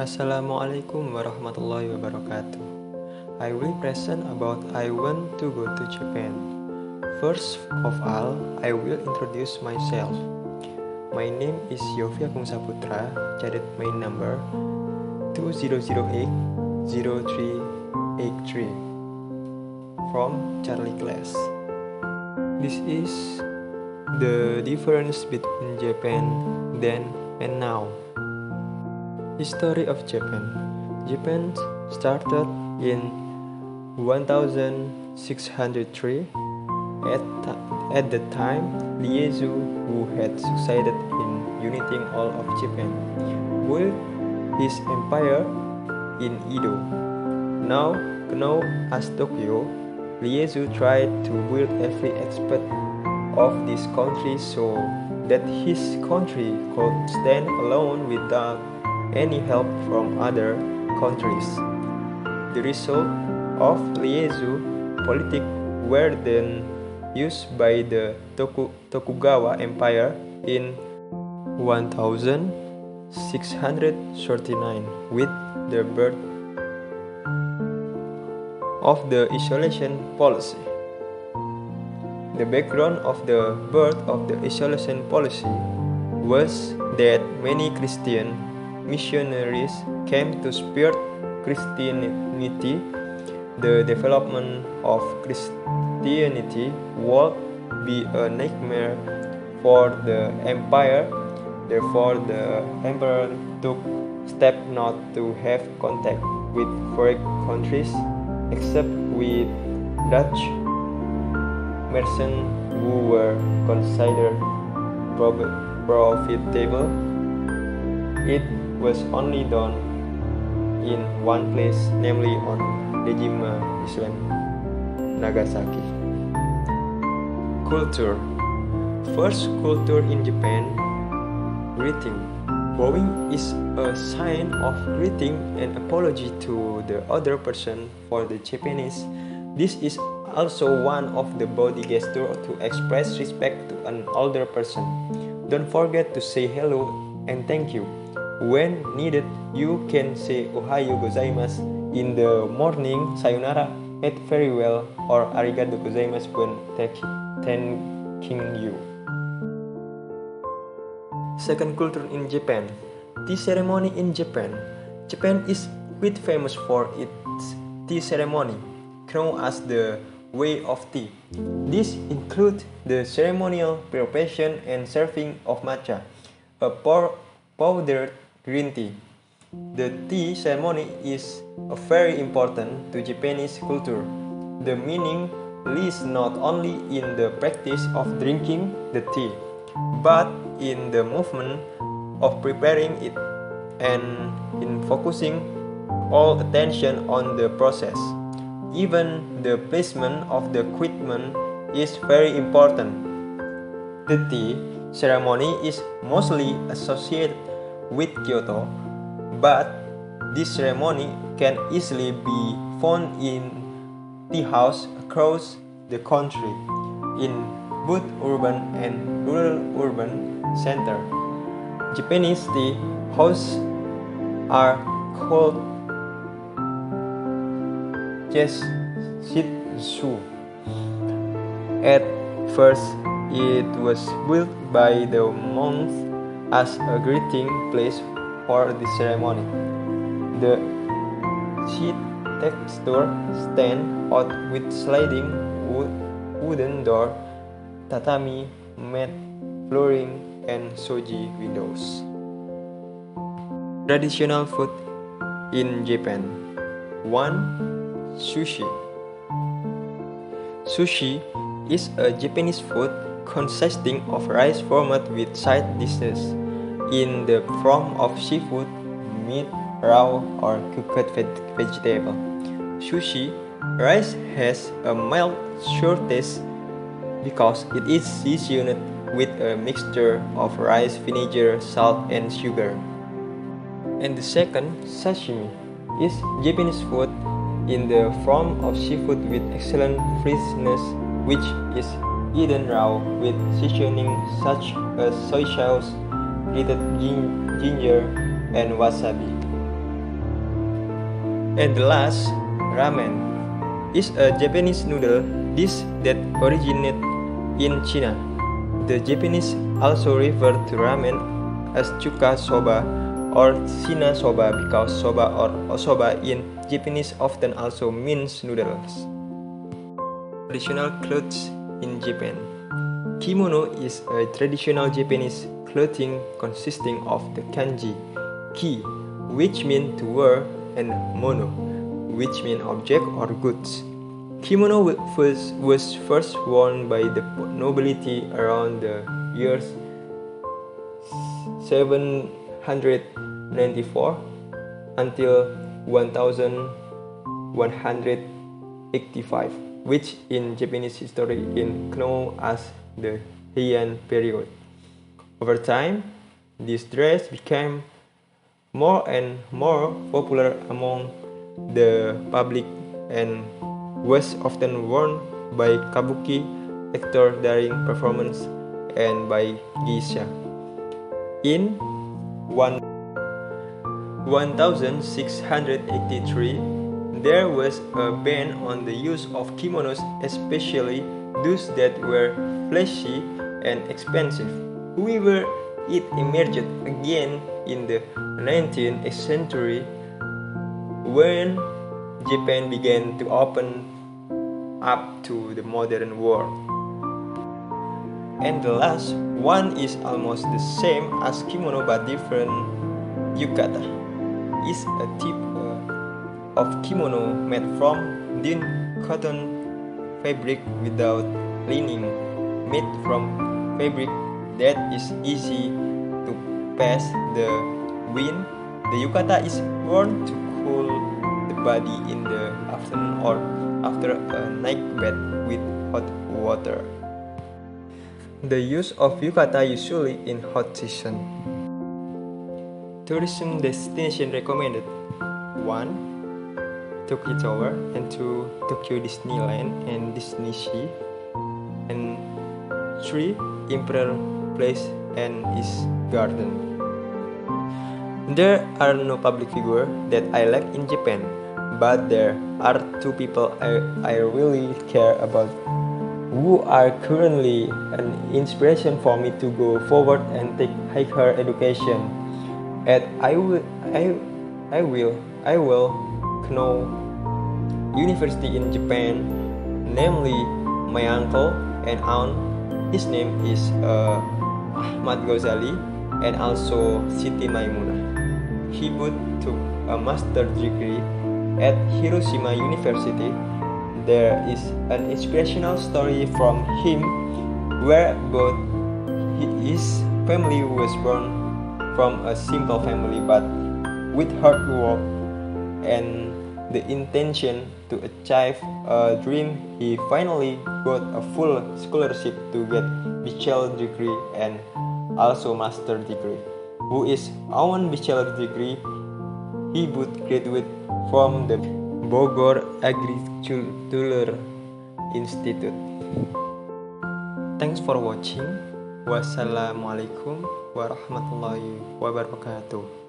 Assalamualaikum warahmatullahi wabarakatuh. I will present about I want to go to Japan. First of all, I will introduce myself. My name is Yofi Agung Saputra, cadet main number 2008-0383 from Charlie class. This is the difference between Japan then and now. History of Japan. Japan started in 1603. At the time, Ieyasu, who had succeeded in uniting all of Japan, built his empire in Edo, now known as Tokyo. Ieyasu tried to build every aspect of this country so that his country could stand alone without any help from other countries. The result of Ieyasu politics were then used by the Tokugawa Empire in 1639 with the birth of the isolation policy. The background of the birth of the isolation policy was that many Christian missionaries came to spread Christianity. The development of Christianity would be a nightmare for the empire. Therefore, the emperor took steps not to have contact with foreign countries except with Dutch merchants who were considered profitable. It was only done in one place, namely on Dejima Island, Nagasaki. Culture. First culture in Japan, greeting. Bowing is a sign of greeting and apology to the other person. For the Japanese, this is also one of the body gestures to express respect to an older person. Don't forget to say hello and thank you. When needed, you can say Ohayo gozaimasu in the morning, sayonara at very well, or arigato gozaimasu when thanking you. Second culture in Japan. Tea ceremony in Japan. Japan is quite famous for its tea ceremony, known as the Way of Tea. This includes the ceremonial preparation and serving of matcha, a powdered green tea. The tea ceremony is very important to Japanese culture. The meaning lies not only in the practice of drinking the tea, but in the movement of preparing it and in focusing all attention on the process. Even the placement of the equipment is very important. The tea ceremony is mostly associated with Kyoto, but this ceremony can easily be found in tea houses across the country, in both urban and rural urban centers. Japanese tea houses are called Jeshitsu. At first, it was built by the monks as a greeting place for the ceremony. The sheet texture stand out with sliding wooden door, tatami mat, flooring, and shoji windows. Traditional food in Japan. 1. Sushi. Sushi is a Japanese food consisting of rice formed with side dishes in the form of seafood, meat, raw, or cooked vegetable. Sushi rice has a mild sour taste because it is seasoned with a mixture of rice, vinegar, salt, and sugar. And the second, sashimi, is Japanese food in the form of seafood with excellent freshness, which is eaten raw with seasoning such as soy sauce, grated ginger, and wasabi. And the last, ramen, is a Japanese noodle dish that originated in China. The Japanese also refer to ramen as chuka soba or shina soba because soba or osoba in Japanese often also means noodles. Traditional clothes in Japan. Kimono is a traditional Japanese clothing consisting of the kanji ki, which means to wear, and mono, which means object or goods. Kimono was first worn by the nobility around the years 794 until 1185, which in Japanese history is known as the Heian period. Over time, this dress became more and more popular among the public and was often worn by kabuki actors during performance and by geisha. In 1683, there was a ban on the use of kimonos, especially those that were flashy and expensive. However, it emerged again in the 19th century when Japan began to open up to the modern world. And the last one is almost the same as kimono but different. Yukata is a type of kimono made from thin cotton fabric without lining, made from fabric that is easy to pass the wind. The yukata is worn to cool the body in the afternoon or after a night bath with hot water. The use of yukata usually in hot season. Tourism destination recommended: 1. Tokyo Tower, and 2. Tokyo Disneyland and Disney-Sea, and 3. Imperial Place and its garden. There are no public figures that I like in Japan, but there are two people I really care about who are currently an inspiration for me to go forward and take higher education at I will Kano University in Japan, namely my uncle and aunt. His name is Ahmad Ghazali and also Siti Maimunah. He both took a master's degree at Hiroshima University. There is an inspirational story from him where both his family was born from a simple family, but with hard work and the intention to achieve a dream, he finally got a full scholarship to get bachelor degree and also master degree. Who is our bachelor degree? He would graduate from the Bogor Agricultural Institute. Thanks for watching. Wassalamualaikum warahmatullahi wabarakatuh.